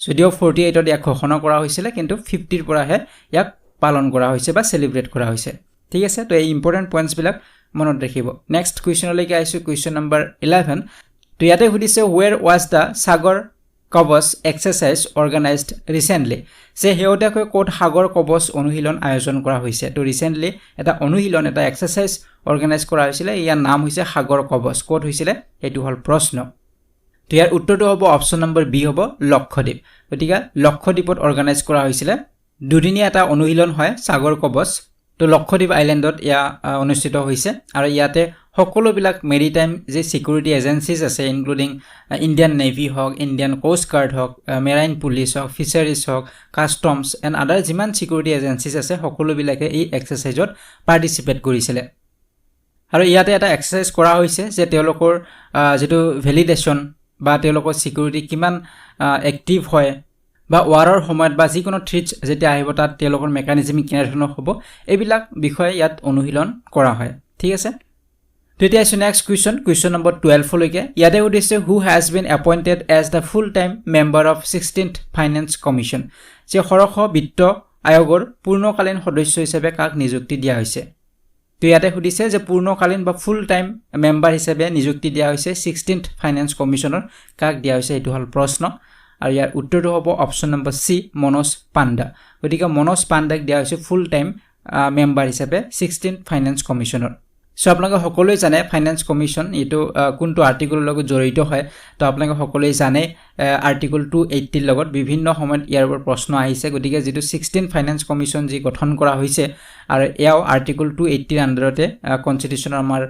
যদিও 48 ত ইয়াক ঘোষণা কৰা হৈছিল কিন্তু 50 ৰ পৰাহে ইয়াক পালন কৰা হৈছে বা সেলিব্ৰেট কৰা হৈছে ঠিক আছে তো এই ইম্পৰ্টেন্ট পইণ্টছ বিলাক মনত ৰাখিব নেক্সট কোৱেশ্চনলৈকে আইছো কোৱেশ্চন নম্বৰ 11 তো ইয়াতে সুধিছে where was the সাগৰ কবচ এক্সাৰসাইজ অৰ্গানাইজড ৰিসেন্টলি সে হেওটাকৈ কোট সাগৰ কবচ অনুশীলন আয়োজন কৰা হৈছে তো ৰিসেন্টলি এটা অনুশীলন এটা এক্সাৰসাইজ অৰ্গানাইজ কৰা হৈছিল ইয়াৰ নাম হৈছে সাগৰ কবচ কোট হৈছিল এটো হল প্ৰশ্ন তো ইয়াৰ উত্তৰটো হ'ব অপচন নম্বৰ বি হ'ব লক্ষদ্বীপ গতিকে লক্ষদ্বীপত অৰ্গানাইজ কৰা হৈছিল দুদিনীয়া এটা অনুশীলন হয় সাগৰ কবচ তো লক্ষদ্বীপ আইল্যান্ডত ইয়া অনুষ্ঠিত হৈছে আৰু ইয়াতে সকলো বিলাক মেৰিটাইম যে সিকিউৰিটি এজেন্সিজ আছে ইনক্লুডিং ইন্ডিয়ান নেভি হক ইন্ডিয়ান কোস্ট গাৰ্ড হক মেৰাইন পুলিচ হক ফিচাৰিজ হক কাস্টমছ এণ্ড আদাৰ যিমান সিকিউৰিটি এজেন্সিজ আছে সকলো বিলাকে এই এক্সাৰসাইজত পাৰ্টিসিপেট কৰিছিল আৰু ইয়াতে এটা এক্সাৰসাইজ কৰা হৈছে যে তেওঁলোকৰ যেটো ভ্যালিডেশন বা তেওঁলোকৰ সিকিউৰিটি কিমান এক্টিভ হয় বা ওয়াৰৰ সময়ত বা যিকোনো থ্ৰেটছ যেটা আহিব তাত তেওঁলোকৰ মেকানিজম কেনেধৰণৰ হ'ব এইবিলাক বিষয় ইয়াত অনুশীলন কৰা হয় ঠিক আছে তেতিয়া আছে নেক্সট কোৱেশ্চন নম্বৰ 12 লৈকে ইয়াতে উদ্দেশ্য who has been appointed as the full time member of 16th finance commission যে সৰহ বিত্ত আয়োগৰ পূৰ্ণকালীন সদস্য হিচাপে কাক নিযুক্তি দিয়া হৈছে তো ইয়াতে সুধিছে যে পূৰ্ণকালীন বা ফুল টাইম মেম্বাৰ হিচাপে নিযুক্তি দিয়া হৈছে 16th ফাইনেন্স কমিশনৰ কাক দিয়া হৈছে এটো হল প্ৰশ্ন আৰু ইয়াৰ উত্তৰটো হ'ব অপচন নম্বৰ সি মনোজ পাণ্ডা গতিকে মনোজ পাণ্ডাক দিয়া হৈছে ফুল টাইম মেম্বাৰ হিচাপে 16th ফাইনেন্স কমিশনৰ সো আপোনালোকে সকলোৱে জানে ফাইনেন্স কমিশন এটো কোনটো আৰ্টিকলৰ লগত জড়িত হয় তো আপোনালোকে সকলোৱে জানে আৰ্টিকল 280 ৰ লগত বিভিন্ন সময়ত ইয়াৰ ওপৰত প্ৰশ্ন আহিছে গতিকে যেটো 16th ফাইনেন্স কমিশন যি গঠন কৰা হৈছে আৰু এয়াও আৰ্টিকল 280 ৰ আন্ডাৰতে কনস্টিটিউচনৰ আমাৰ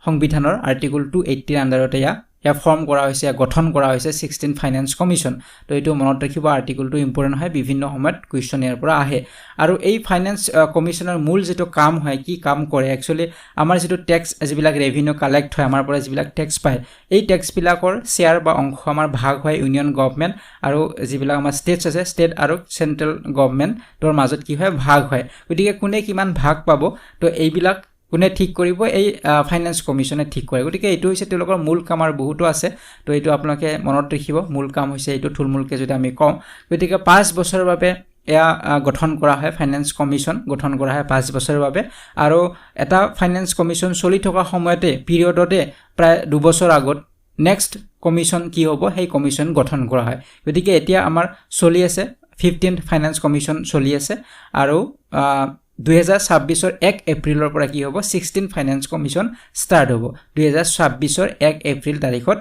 সংবিধানৰ আৰ্টিকল 280 ৰ আন্ডাৰতে ইয়া ফৰ্ম কৰা হৈছে গঠন কৰা হৈছে 16th ফাইনেন্স কমিশন তো এটো মনত ৰাখিব আৰ্টিকলটো ইম্পৰ্টেন্ট হয় বিভিন্ন সময়ত কোৱেশ্চন ইয়াৰ পৰা আহে আৰু এই ফাইনেন্স কমিশনৰ মূল যেটো কাম হয় কি কাম কৰে একচুয়ালি আমাৰ যেটো ট্যাক্স যিবিলাক ৰেভিনিউ কালেক্ট হয় আমাৰ পৰা যিবিলাক ট্যাক্স পায় এই ট্যাক্স বিলাকৰ শেয়াৰ বা অংশ আমাৰ ভাগ হয় ইউনিয়ন গভৰ্নমেন্ট আৰু যিবিলাক আমাৰ ষ্টেটছ আছে ষ্টেট আৰু সেন্ট্ৰেল গভৰ্নমেন্টৰ মাজত কি হয় ভাগ হয় গতিকে কোনে কিমান ভাগ পাব তো এইবিলাক কোনে ঠিক কৰিব এই ফাইনেন্স কমিশনে ঠিক কৰে গতিকে এটো হৈছে তেওঁলোকৰ মূল কাম আৰু বহুতো আছে তো এটো আপোনালোকে মনত ৰাখিব মূল কাম হৈছে এটো থুলমূলকে যদি আমি কওঁ গতিকে 5 বছৰৰ বাবে এয়া গঠন কৰা হয় ফাইনেন্স কমিশন গঠন কৰা হয় 5 বছৰৰ বাবে আৰু এটা ফাইনেন্স কমিশন চলি থকা সময়তে পিৰিয়ডতে প্ৰায় 2 বছৰ আগত নেক্সট কমিশন কি হ'ব সেই কমিশন গঠন কৰা হয় গতিকে এতিয়া আমাৰ চলি আছে 15th ফাইনেন্স কমিশন চলি আছে আৰু 2026 ৰ 1 এপ্ৰিলৰ পৰা কি হ'ব 16th ফাইনেন্স কমিশন ষ্টাৰ্ট হ'ব 2026 ৰ 1 এপ্ৰিল তাৰিখত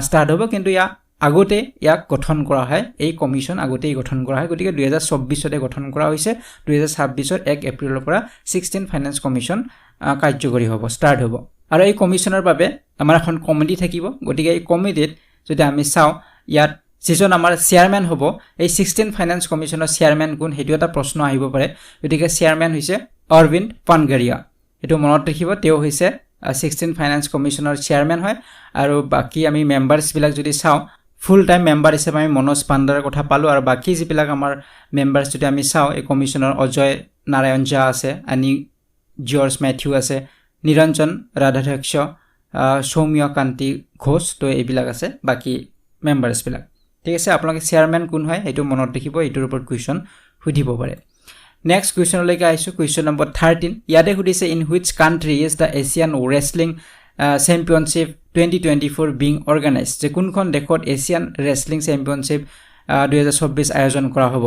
ষ্টাৰ্ট হ'ব কিন্তু ইয়া আগতে ইয়াক গঠন কৰা হয় এই কমিশন আগতেই গঠন কৰা হয় গতিকে 2024 গঠন কৰা হৈছে 2026 1 এপ্ৰিলৰ পৰা 16 ফাইনেন্স কমিশন কাৰ্যকৰী হ'ব ষ্টাৰ্ট হ'ব আৰু এই কমিশনৰ বাবে আমাৰ এখন কমিটি থাকিব গতিকে এই কমিটিত যদি আমি চাওঁ ইয়াত যিজন আমাৰ চেয়াৰম্যান হ'ব এই 16 ফাইনেন্স কমিশনৰ চেয়াৰম্যান কোন হেতু এটা প্ৰশ্ন আহিব পাৰে গতিকে চেয়াৰম্যান হৈছে অৰবিন্দ পানগাৰিয়া এটো মনত ৰাখিব তেও হৈছে 16 ফাইনেন্স কমিশনৰ চেয়াৰম্যান হয় আৰু বাকি আমি মেম্বাৰছ বিলাক যদি চাওঁ ফুল টাইম মেম্বাৰ হিচাপে আমি মনোজ পাণ্ডাৰ কথা পালো আৰু বাকি যিবিলাক আমাৰ মেম্বাৰছ যদি আমি চাওঁ এই কমিশনৰ অজয় নাৰায়ণ ঝা আছে আনি জৰ্জ মেথিউ আছে নিৰঞ্জন ৰাধাধ্যক্ষ সৌম্য কান্তি ঘোষ তো এইবিলাক আছে বাকি মেম্বাৰছ বিলাক ঠিক আছে আপোনালোকে চেয়াৰম্যান কোন হয় এটো মনত ৰাখিব এটোৰ ওপৰত কোৱেশ্চন সুধিব পাৰে নেক্সট কোৱেশ্চনলৈকে আইছো কোৱেশ্চন নম্বৰ 13 ইয়াতে সুধিছে in which country is the Asian wrestling championship 2024 being organised যে কোনখন দেশত এছিয়ান ৰেসলিং চেম্পিয়নশ্বিপ 2024 আয়োজন কৰা হ'ব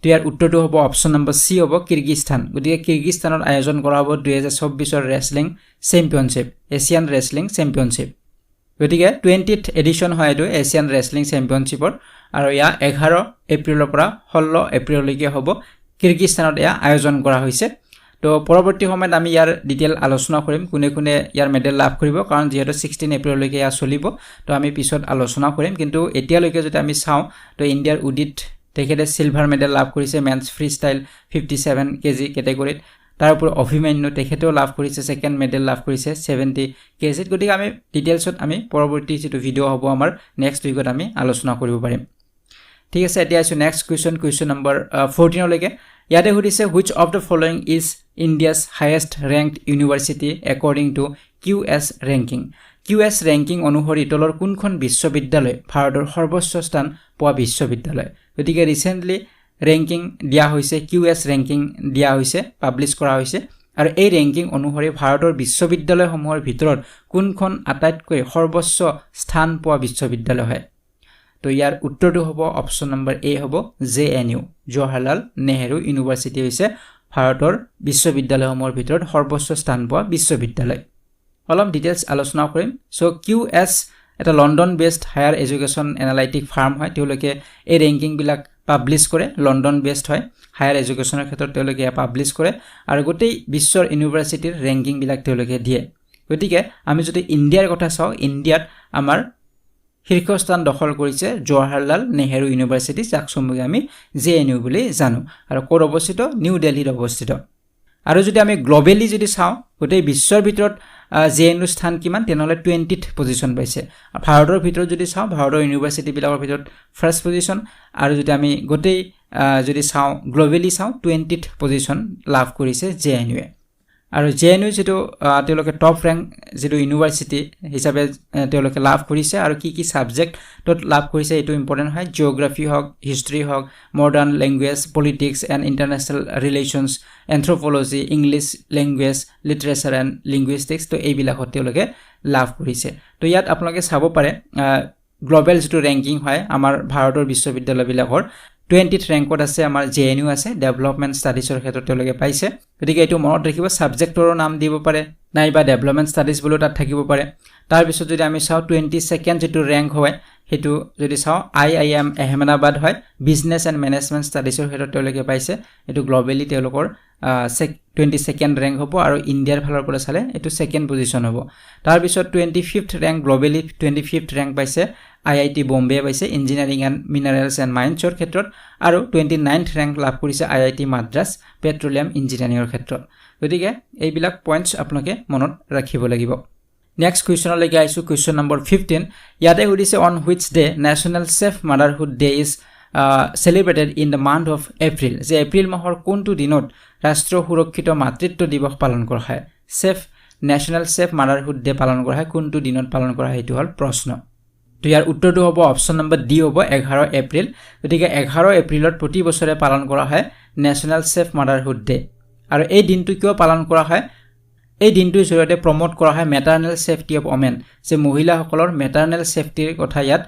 ইয়াৰ উত্তৰটো হ'ব অপচন নম্বৰ সি হ'ব কিৰগিস্তান গতিকে কিৰগিস্তানত আয়োজন কৰা হ'ব 2024 ৰ ৰেসলিং চেম্পিয়নশ্বিপ এছিয়ান ৰেসলিং চেম্পিয়নশ্বিপ গতিকে 20th এডিশন হয় এটো এছিয়ান ৰেসলিং চেম্পিয়নশ্বিপৰ আৰু ইয়া 11 এপ্ৰিলৰ পৰা 16 এপ্ৰিললৈকে হ'ব কিৰগিস্তানত ইয়া আয়োজন কৰা হৈছে তো পৰৱৰ্তী সময়ত আমি ইয়াৰ ডিটেইল আলোচনা কৰিম কোনে কোনে ইয়াৰ মেডেল লাভ কৰিব কাৰণ যেহেতু 16 এপ্ৰিললৈকে ইয়া চলিব তো আমি পিছত আলোচনা কৰিম কিন্তু এতিয়ালৈকে যদি আমি চাওঁ তো ইণ্ডিয়াৰ উদিত তেখেতে সিলভাৰ মেডেল লাভ কৰিছে মেন্স ফ্ৰী ষ্টাইল 57 কেজি কেটেগৰীত তাৰ উপৰি অভিমান্যু তেখেতেও লাভ কৰিছে সেকেন্ড মেডেল লাভ কৰিছে 70 কেজিত গতিকে আমি ডিটেইলছত আমি পৰৱৰ্তী যেটো ভিডিও হ'ব আমাৰ নেক্সট উইকত আমি আলোচনা কৰিব পাৰিম ঠিক আছে এতিয়া আছো নেক্সট কোৱেশ্চন নম্বৰ 14 লৈকে ইয়াতে সুধিছে which of the following is India's highest ranked university according to QS ranking QS ranking অনুসৰি তলৰ কোনখন বিশ্ববিদ্যালয় ভাৰতৰ সৰ্বোচ্চ স্থান পোৱা বিশ্ববিদ্যালয় গতিকে ৰিসেন্টলি ranking দিয়া হৈছে QS ranking দিয়া হৈছে পাবলিশ কৰা হৈছে আৰু এই ranking অনুসৰি ভাৰতৰ বিশ্ববিদ্যালয়সমূহৰ ভিতৰত কোনখন আটাইতকৈ সৰ্বোচ্চ স্থান পোৱা বিশ্ববিদ্যালয় হয় তো ইয়াৰ উত্তৰটো হ'ব অপচন নম্বৰ এ হ'ব JNU জৱাহৰলাল নেহেৰু ইউনিভাৰ্চিটি হৈছে ভাৰতৰ বিশ্ববিদ্যালয়সমূহৰ ভিতৰত সৰ্বোচ্চ স্থান পোৱা বিশ্ববিদ্যালয় অলপ ডিটেইলছ আলোচনা কৰিম সো QS এটা London based higher education analytic farm হয় তেওঁলোকে এই ৰেংকিং বিলাক পাবলিশ কৰে লণ্ডন বেসড হয় হায়াৰ এডুকেশ্যনৰ ক্ষেত্ৰত তেওঁলোকে পাবলিশ কৰে আৰু গোটেই বিশ্বৰ ইউনিভাৰ্চিটিৰ ৰেংকিং বিলাক তেওঁলোকে দিয়ে গতিকে আমি যদি ইণ্ডিয়াৰ কথা চাওঁ ইণ্ডিয়াত আমাৰ শীৰ্ষস্থান দখল কৰিছে জৱাহৰলাল নেহেৰু ইউনিভাৰ্চিটি যাক চমুকৈ আমি JNU বুলি জানো আৰু ক'ত অৱস্থিত নিউ দিল্লীত অৱস্থিত আৰু যদি আমি গ্লোবালি যদি চাওঁ গোটেই বিশ্বৰ ভিতৰত JNU স্থান কিমান তেনেহলে 20th পজিশন পাইছে ভাৰতৰ ভিতৰত যদি চাওঁ ভাৰতৰ ইউনিভাৰ্চিটি বিলাকৰ ভিতৰত ফাৰ্স্ট পজিশন আৰু যদি আমি গোটেই যদি চাওঁ গ্লোবালি চাওঁ 20th পজিশন লাভ কৰিছে JNU আৰু JNU যেটো তেওঁলোকে টপ ৰ্যাঙ্ক যেটো ইউনিভাৰ্চিটি হিচাপে তেওঁলোকে লাভ কৰিছে আৰু কি সাবজেক্ট তত লাভ কৰিছে এটো ইম্পৰ্টেন্ট হয় জিওগ্ৰাফি হক হিষ্ট্ৰি হক modern language politics and international relations anthropology English language literature and linguistics তো এই বিলাকত তেওঁলোকে লাভ কৰিছে তো ইয়াত আপোনালোকে চাব পাৰে গ্লোবাল যেটো ৰ্যাঙ্কিং হয় আমাৰ ভাৰতৰ বিশ্ববিদ্যালয় বিলাকৰ 20th ৰ্যাঙ্কত আছে আমাৰ JNU আছে ডেভেলপমেন্ট ষ্টাডিজৰ ক্ষেত্ৰত তেওঁলোকে পাইছে গতিকে এটো মনত ৰাখিব সাবজেক্টৰৰ নাম দিব পাৰে নাইবা ডেভেলপমেন্ট ষ্টাডিজ বুলি তাত থাকিব পাৰে তাৰ পিছত যদি আমি চাওঁ 22nd যেটো ৰ্যাঙ্ক হয় হেতু যদি চাওঁ IIM আহমেদাবাদ হয় বিজনেস এণ্ড মেনেজমেন্ট ষ্টাডিজৰ ক্ষেত্ৰত তেওঁলোকে পাইছে এটো গ্লোবালি তেওঁলোকৰ 22nd ৰ্যাঙ্ক হ'ব আৰু ইণ্ডিয়াৰ ফালৰ পৰা চালে এটো সেকেন্ড পজিশন হ'ব তাৰ পিছত 25th ৰ্যাঙ্ক গ্লোবালি 25th ৰ্যাঙ্ক পাইছে IIT বম্বে পাইছে ইঞ্জিনিয়াৰিং এণ্ড মিনাৰেলছ এণ্ড মাইন্সৰ ক্ষেত্ৰত আৰু 29th ৰ্যাঙ্ক লাভ কৰিছে IIT মাদ্ৰাজ পেট্ৰলিয়াম ইঞ্জিনিয়াৰিংৰ ক্ষেত্ৰত গতিকে এই বিলাক পইণ্টছ আপোনালোকে মনত ৰাখিব লাগিব নেক্সট কোৱেশ্চনলৈকে আইছো কোৱেশ্চন নম্বৰ 15 ইয়াতে সুধিছে on which day national safe motherhood day is celebrated in the month of April যে এপ্ৰিল মাহৰ কোনটো দিনত ৰাষ্ট্ৰীয় সুৰক্ষিত মাতৃত্ব দিৱস পালন কৰা হয় safe national safe motherhood day পালন কৰা হয় কোনটো দিনত পালন কৰা হয় এটো হল প্ৰশ্ন তো ইয়াৰ উত্তৰটো হ'ব অপচন নম্বৰ ডি হ'ব 11 এপ্ৰিল গতিকে 11 এপ্ৰিলত প্ৰতি বছৰে পালন কৰা হয় নেশ্যনেল সেফ মাদাৰহুড ডে আৰু এই দিনটো কিয় পালন কৰা হয় এই দিনটোৰ জৰিয়তে প্ৰমোট কৰা হয় মেটাৰনেল সেফটি অফ ওমেন যে মহিলাসকলৰ মেটাৰনেল সেফটিৰ কথা ইয়াত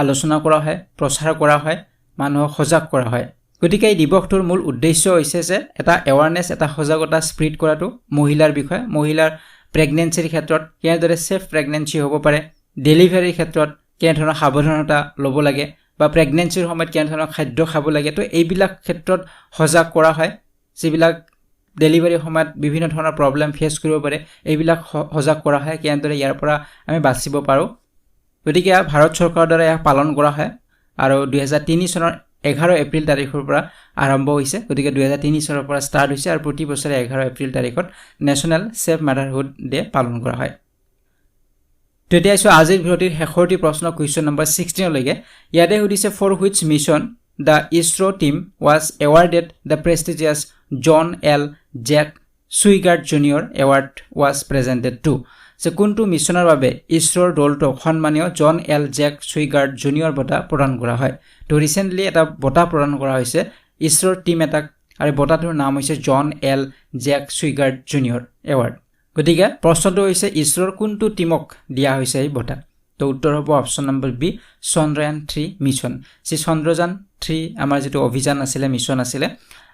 আলোচনা কৰা হয় প্ৰচাৰ কৰা হয় মানুহক সজাগ কৰা হয় গতিকে এই দিৱসটোৰ মূল উদ্দেশ্য হৈছে যে এটা এৱাৰনেছ এটা সজাগতা স্প্ৰেড কৰাটো মহিলাৰ বিষয়ে মহিলাৰ প্ৰেগনেন্সিৰ ক্ষেত্ৰত কেনেদৰে সেফ প্ৰেগনেন্সি হ'ব পাৰে ডেলিভাৰীৰ ক্ষেত্ৰত কেনে ধৰণৰ সাৱধানতা ল'ব লাগে বা প্ৰেগনেন্সিৰ সময়ত কেনে ধৰণৰ খাদ্য খাব লাগে তো এইবিলাক ক্ষেত্ৰত সজাগ কৰা হয় যিবিলাক ডেলিভাৰীৰ সময়ত বিভিন্ন ধৰণৰ প্ৰব্লেম ফেচ কৰিব পাৰে এইবিলাক সজাগ কৰা হয় কেনেদৰে ইয়াৰ পৰা আমি বাচিব পাৰোঁ গতিকে ভাৰত চৰকাৰৰ দ্বাৰা ইয়াক পালন কৰা হয় আৰু 2003 চনৰ 11 এপ্ৰিল তাৰিখৰ পৰা আৰম্ভ হৈছে গতিকে 2003 চনৰ পৰা ষ্টাৰ্ট হৈছে আৰু প্ৰতি বছৰে 11 এপ্ৰিল তাৰিখত নেশ্যনেল ছেফ মাদাৰহুড ডে পালন কৰা হয় তো এতিয়া আছো আজিৰ ভিডিঅ'টিৰ শেষৰটি প্ৰশ্ন কুৱেশ্যন নম্বৰ 16 লৈকে ইয়াতে সুধিছে for which mission the ISRO team was awarded the prestigious John L Jack Swigert junior award was presented to যে কোনটো মিছনৰ বাবে ইছৰোৰ দলটোক সন্মানীয় John L Jack Swigert junior বঁটা প্ৰদান কৰা হয় তো ৰিচেণ্টলি এটা বঁটা প্ৰদান কৰা হৈছে ইছৰোৰ টিম এটাক আৰু বঁটাটোৰ নাম হৈছে জন L Jack Swigert junior award গতিকে প্ৰশ্নটো হৈছে ইছৰোৰ কোনটো টিমক দিয়া হৈছে এই বঁটা তো উত্তৰ হ'ব option number B Chandrayaan 3 mission যি চন্দ্ৰযান 3 আমাৰ যেটো অভিযান আছিলে মিছন আছিলে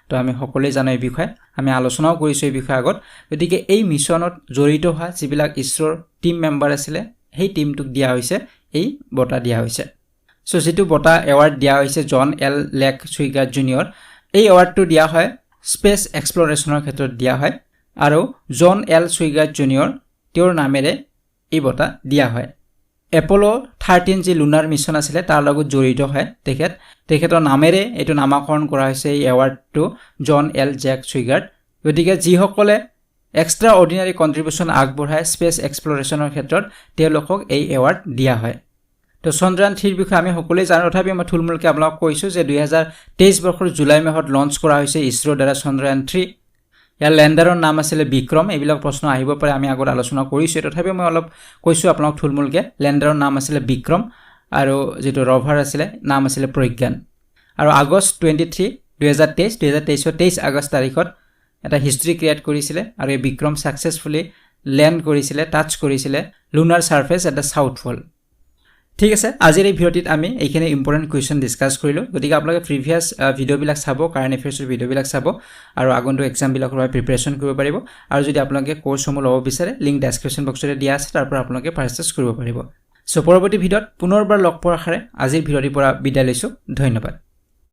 তো আমি সকলোৱে জানো এই বিষয়ে আমি আলোচনাও কৰিছো এই বিষয়ে আগত গতিকে এই মিছনত জড়িত হোৱা যিবিলাক ইছৰোৰ টিম মেম্বাৰ আছিলে সেই টিমটোক দিয়া হৈছে এই বঁটা দিয়া হৈছে সো যেটো বঁটা এৱাৰ্ড দিয়া হৈছে জন এল লেক সুইগাৰ্ড জুনিয়ৰ এই এৱাৰ্ডটো দিয়া হয় স্পেচ এক্সপ্লোৰেশ্যনৰ ক্ষেত্ৰত দিয়া হয় আৰু জন এল সুইগাৰ্ড জুনিয়ৰ তেওঁৰ নামেৰে এই বঁটা দিয়া হয় এপলো 13 যি লুনাৰ মিছন আছিলে তাৰ লগত জড়িত হয় তেখেতৰ নামেৰে এটো নামকৰণ কৰা হৈছে এই এৱাৰ্ডটো জন এল জেক সুইগাৰ্ড গতিকে যিসকলে এক্সট্ৰা অৰ্ডিনাৰী কন্ট্ৰিবিউশন আগবঢ়ায় স্পেচ এক্সপ্লোৰেশ্যনৰ ক্ষেত্ৰত তেওঁলোকক এই এৱাৰ্ড দিয়া হয় তো চন্দ্ৰযান 3 বিষয়ে আমি সকলোৱে জানো তথাপি মই থুলমূলকৈ আপোনাক কৈছো যে 2023 বৰ্ষৰ জুলাই মাহত লঞ্চ কৰা হৈছে ইছৰোৰ দ্বাৰা চন্দ্ৰযান 3 ইয়াৰ লেণ্ডাৰৰ নাম আছিল বিক্ৰম এইবিলাক প্ৰশ্ন আহিব পাৰে আমি আগত আলোচনা কৰিছো তথাপি মই অলপ কৈছো আপোনাক থুলমূলকৈ লেণ্ডাৰৰ নাম আছিল বিক্ৰম আৰু যেটো ৰভাৰ আছিল নাম আছিল প্ৰজ্ঞান আৰু আগষ্ট 23 2023 আগষ্ট তাৰিখত এটা হিষ্ট্ৰী ক্ৰিয়েট কৰিছিলে আৰু এই বিক্ৰম সাকসেসফুলি ল্যান্ড কৰিছিলে টাচ কৰিছিলে lunar surface at the south pole ঠিক আছে আজিৰ এই ভিডিঅ'টিত আমি এইখিনি ইম্পৰ্টেন্ট কোৱেশ্চন ডিসকাস কৰিলো গতিকে আপোনালোকে প্ৰিভিয়াস ভিডিঅ'বিলাক চাব কাৰেন্ট এফেয়াৰ্ছৰ ভিডিঅ'বিলাক চাব আৰু আগন্তুক এক্সাম বিলাকৰ বাবে প্ৰিপাৰেচন কৰিব পাৰিব আৰু যদি আপোনালোকে কোৰ্ছসমূহ ল'ব বিচাৰে লিংক ডেসক্ৰিপচন বক্সতে দিয়া আছে তাৰ পৰা আপোনালোকে পাৰচেজ কৰিব পাৰিব সো পৰৱৰ্তী ভিডিঅ'ত পুনৰবাৰ লগ পোৱাৰ আশাৰে আজিৰ ভিডিঅ'টিৰ পৰা বিদায় লৈছো ধন্যবাদ